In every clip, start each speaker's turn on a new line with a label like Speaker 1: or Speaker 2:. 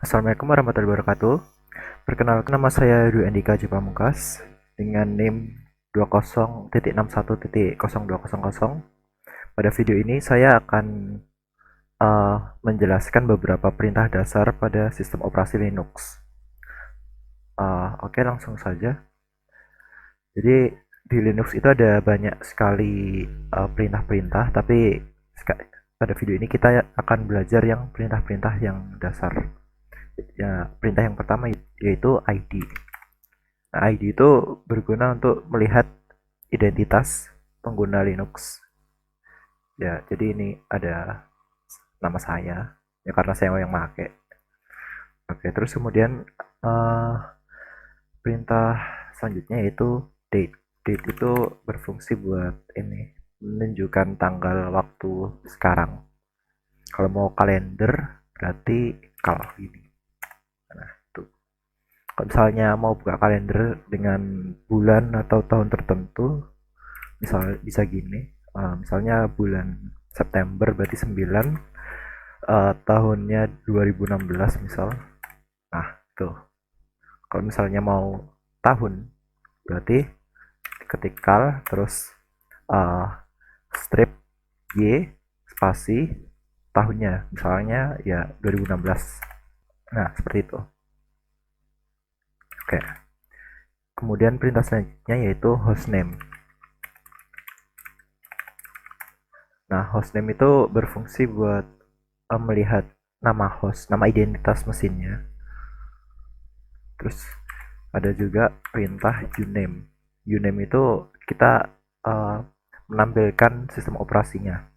Speaker 1: Assalamualaikum warahmatullahi wabarakatuh. Perkenalkan, nama saya Dwi Andika J. Pamungkas dengan NIM 20.61.0200. Pada video ini saya akan menjelaskan beberapa perintah dasar pada sistem operasi Linux. Oke, langsung saja. Jadi di Linux itu ada banyak sekali perintah-perintah, tapi pada video ini kita akan belajar yang perintah-perintah yang dasar. Ya, perintah yang pertama yaitu ID. Nah, ID itu berguna untuk melihat identitas pengguna Linux. Ya, jadi ini ada nama saya, ya karena saya yang pakai. Oke, terus kemudian uh, perintah selanjutnya yaitu date. Date itu berfungsi buat ini, menunjukkan tanggal waktu sekarang. Kalau mau kalender berarti kalau ini. Nah, itu. Kalau misalnya mau buka kalender dengan bulan atau tahun tertentu, misal bisa gini, misalnya bulan September berarti 9, tahunnya 2016 misal. Nah, tuh. Kalau misalnya mau tahun berarti ketikal terus uh, strip Y spasi tahunnya, misalnya ya 2016. Nah, seperti itu. Oke. Kemudian perintah selanjutnya yaitu hostname. Nah, hostname itu berfungsi buat melihat nama host, nama identitas mesinnya. Terus ada juga perintah uname. Uname itu kita uh, menampilkan sistem operasinya.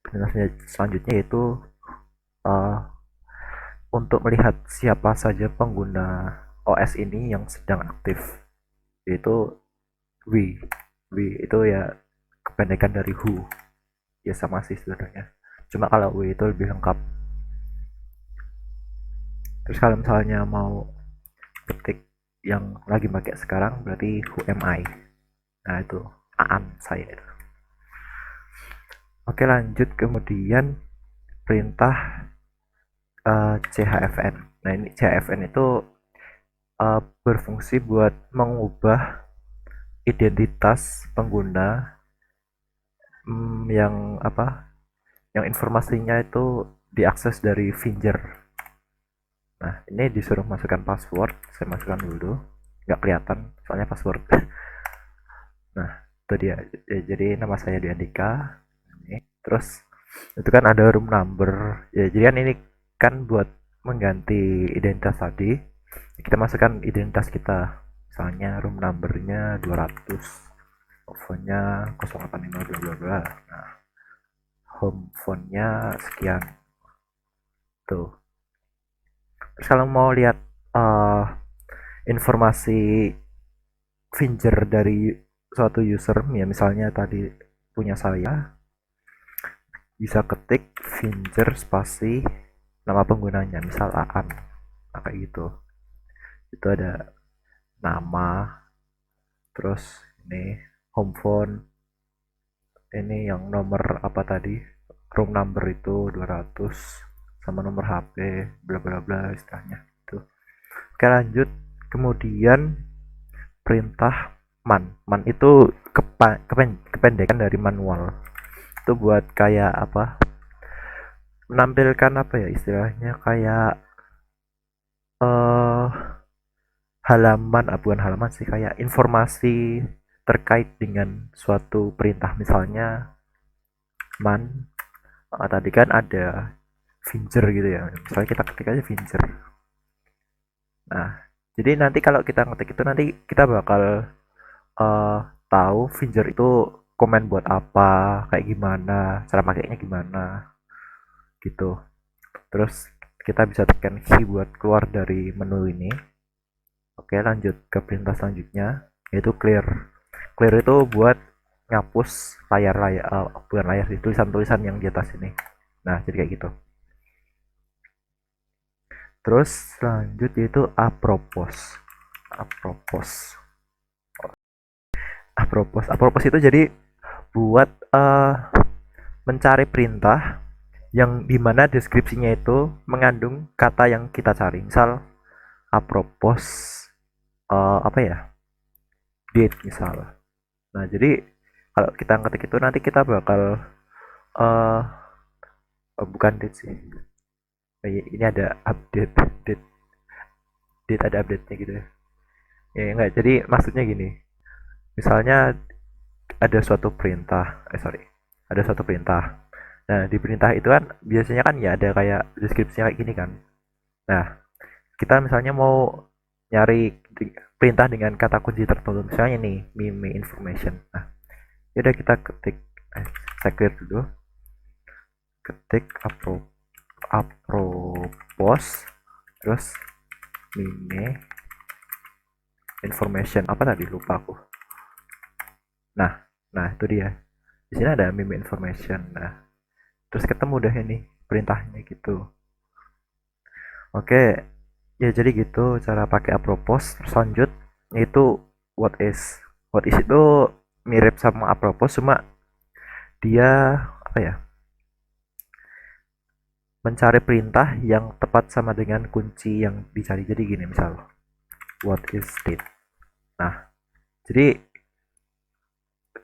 Speaker 1: Perintah selanjutnya yaitu uh, untuk melihat siapa saja pengguna OS ini yang sedang aktif, yaitu W. W itu ya kependekan dari who. Ya sama sih sebenarnya. Cuma kalau W itu lebih lengkap. Terus kalau misalnya mau ketik yang lagi pakai sekarang berarti who am I. Nah itu Aan saya itu. Oke, lanjut kemudian perintah CHFN. Nah ini CHFN itu berfungsi buat mengubah identitas pengguna, yang apa, yang informasinya itu diakses dari Finger. Nah ini disuruh masukkan password, saya masukkan dulu, nggak kelihatan soalnya password. Nah itu dia. Ya, jadi nama saya Diandika. Terus itu kan ada room number, ya jadi kan ini kan buat mengganti identitas tadi, kita masukkan identitas kita, misalnya room numbernya 200, phone-nya 085 bla bla bla. Nah, home phone-nya sekian tuh. Terus kalau mau lihat informasi finger dari suatu user, ya misalnya tadi punya saya, bisa ketik finger spasi nama penggunanya, misal Aan. Nah, kayak gitu. Itu ada nama, terus ini home phone, ini yang nomor apa tadi, room number itu 200, sama nomor HP, bla bla bla istilahnya itu. Oke, lanjut. Kemudian perintah man itu kependekan dari manual. Itu buat kayak apa, menampilkan apa ya istilahnya, kayak eh halaman, bukan halaman sih, kayak informasi terkait dengan suatu perintah, misalnya man, tadi kan ada finger gitu ya, misalnya kita ketik aja finger. Nah jadi nanti kalau kita ngetik itu, nanti kita bakal uh, tahu finger itu komen buat apa, kayak gimana, cara pakainya gimana gitu. Terus kita bisa tekan key buat keluar dari menu ini. Oke, lanjut ke perintah selanjutnya yaitu clear. Clear itu buat ngapus layar-layar, bukan layar sih, tulisan-tulisan yang di atas ini. Nah jadi kayak gitu. Terus lanjut yaitu apropos. Apropos. Apropos itu jadi buat mencari perintah yang dimana deskripsinya itu mengandung kata yang kita cari. Misal apropos apa ya, date misal. Nah jadi kalau kita ngetik itu nanti kita bakal eh bukan date sih. Ini ada update, date, date ada update-nya gitu ya. Ya enggak, jadi maksudnya gini. Misalnya ada suatu perintah, sorry, ada suatu perintah. Nah di perintah itu kan biasanya kan ya ada kayak deskripsinya kayak gini kan. Nah kita misalnya mau nyari perintah dengan kata kunci tertentu, misalnya nih meme information. Nah ya udah kita ketik, saya clear dulu, ketik apropos terus meme information apa tadi, lupa aku. Nah nah itu dia, di sini ada meme information. Nah terus ketemu dah ini perintahnya gitu. Oke, ya jadi gitu cara pakai apropos. Terus lanjut yaitu what is. What is itu mirip sama apropos, cuma dia apa ya, mencari perintah yang tepat sama dengan kunci yang dicari. Jadi gini misal what is state. Nah jadi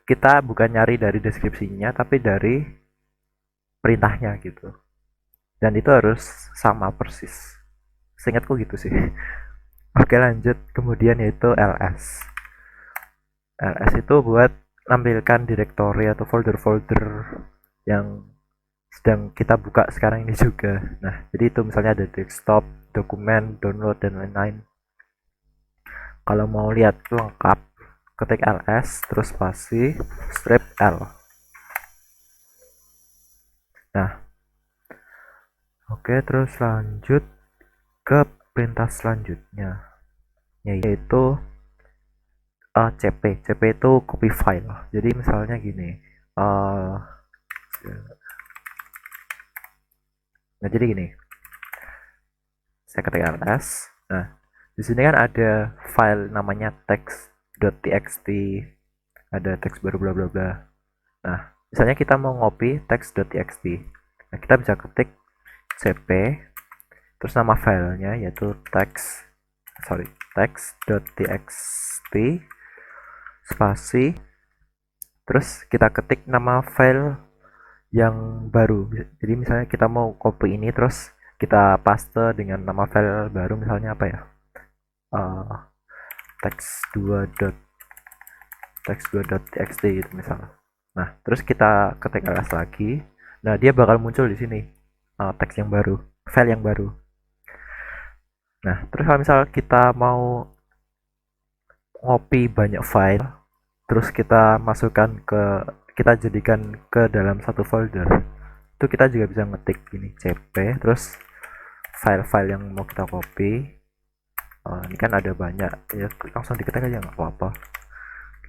Speaker 1: kita bukan nyari dari deskripsinya tapi dari perintahnya gitu, dan itu harus sama persis, seingatku gitu sih. Oke lanjut, kemudian yaitu ls. LS itu buat nampilkan direktori atau folder-folder yang sedang kita buka sekarang ini juga. Nah, jadi itu misalnya ada desktop, dokumen, download, dan lain-lain. Kalau mau lihat lengkap, ketik ls, terus spasi, strip L. Nah, oke, terus lanjut ke perintah selanjutnya, yaitu CP. CP itu copy file. Jadi misalnya gini, uh, nah jadi gini, saya ketik ls. Nah, di sini kan ada file namanya text.txt, ada teks baru bla bla bla. Nah, misalnya kita mau ngopi text.txt. Nah, kita bisa ketik cp terus nama filenya yaitu text.txt spasi terus kita ketik nama file yang baru. Jadi misalnya kita mau copy ini terus kita paste dengan nama file baru, misalnya apa ya, uh, text2.txt gitu misalnya. Nah terus kita ketik ls lagi. Nah dia bakal muncul di sini teks yang baru, file yang baru. Nah terus kalau misal kita mau ngopi banyak file terus kita masukkan ke, kita jadikan ke dalam satu folder, itu kita juga bisa ngetik ini cp terus file-file yang mau kita copy. Ini kan ada banyak ya, langsung diketik aja nggak apa-apa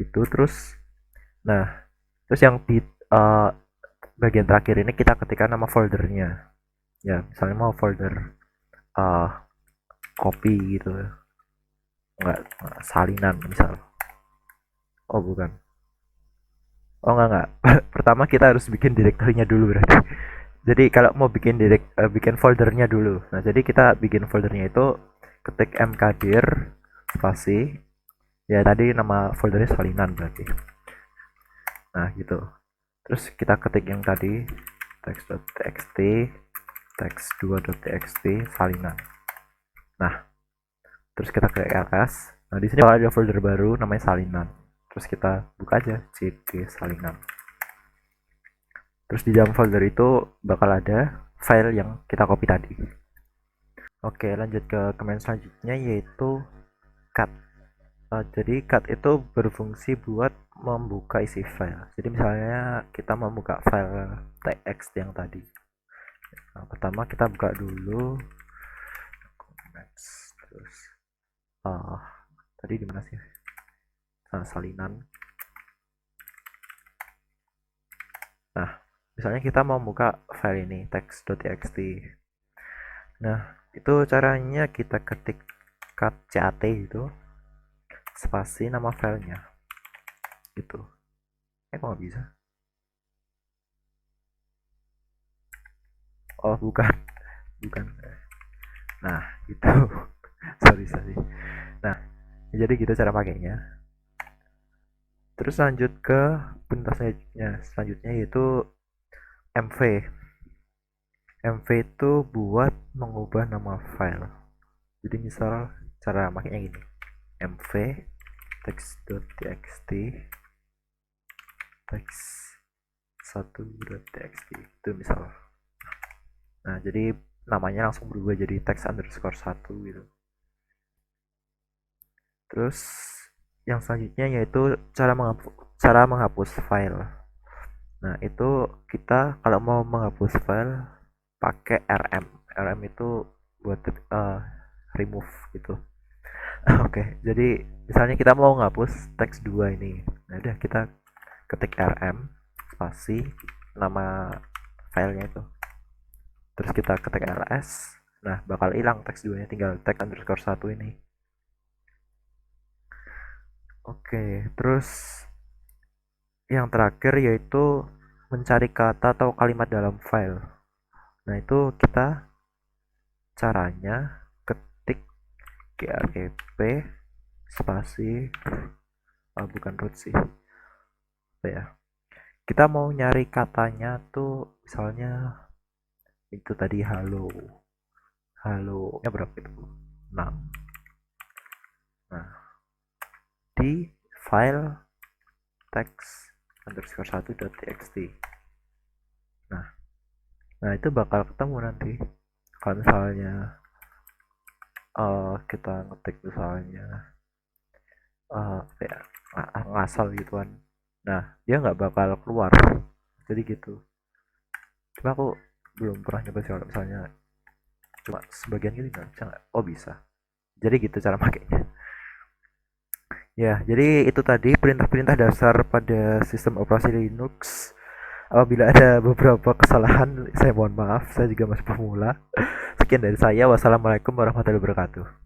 Speaker 1: gitu. Terus nah terus yang di uh, bagian terakhir ini kita ketikkan nama foldernya, ya misalnya mau folder uh, copy gitu, nggak salinan misal. Oh bukan, oh enggak pertama kita harus bikin direktorinya dulu berarti. Jadi kalau mau bikin bikin foldernya dulu. Nah jadi kita bikin foldernya itu ketik mkdir spasi, ya tadi nama foldernya salinan berarti. Nah gitu, terus kita ketik yang tadi text.txt text2.txt salinan. Nah terus kita ke ls. Nah di sini kalau ada folder baru namanya salinan, terus kita buka aja cp salinan. Terus di dalam folder itu bakal ada file yang kita copy tadi. Oke lanjut ke command selanjutnya yaitu cut. Jadi cut itu berfungsi buat membuka isi file. Jadi misalnya kita membuka file txt yang tadi. Nah, pertama kita buka dulu terus uh, tadi di mana sih? Salinan. Nah, misalnya kita mau buka file ini text.txt. Nah, itu caranya kita ketik cat gitu spasi nama filenya gitu. Kok nggak bisa? Oh, bukan, bukan. Nah, itu. Sorry. Nah, jadi gitu cara pakainya. Terus lanjut ke perintah selanjutnya yaitu MV. MV itu buat mengubah nama file. Jadi misal cara makainya gini. MV text.txt text1.txt itu misal. Nah, jadi namanya langsung berubah jadi text underscore 1 gitu. Terus yang selanjutnya yaitu cara menghapus file. Nah, itu kita kalau mau menghapus file pakai rm. Rm itu buat remove gitu. Oke, jadi misalnya kita mau menghapus teks 2 ini. Nah, udah kita ketik rm spasi nama filenya itu. Terus kita ketik ls. Nah, bakal hilang teks 2 nya, tinggal teks underscore 1 ini. Oke, terus yang terakhir yaitu mencari kata atau kalimat dalam file. Nah, itu kita caranya ketik grep spasi bukan root sih. Apa ya? Kita mau nyari katanya tuh misalnya itu tadi halo. Halo nya berapa itu? 6. Nah, di file text underscore 1.txt. Nah, itu bakal ketemu nanti. Kalau misalnya kita ngetik misalnya kayak ngasal gitu kan. Nah, dia nggak bakal keluar. Jadi gitu. Cuma aku belum pernah nyoba sih kalau misalnya cuma sebagian gitu nggak. Oh bisa. Jadi gitu cara makainya. Ya, jadi itu tadi perintah-perintah dasar pada sistem operasi Linux. Apabila ada beberapa kesalahan, saya mohon maaf. Saya juga masih pemula. Sekian dari saya. Wassalamualaikum warahmatullahi wabarakatuh.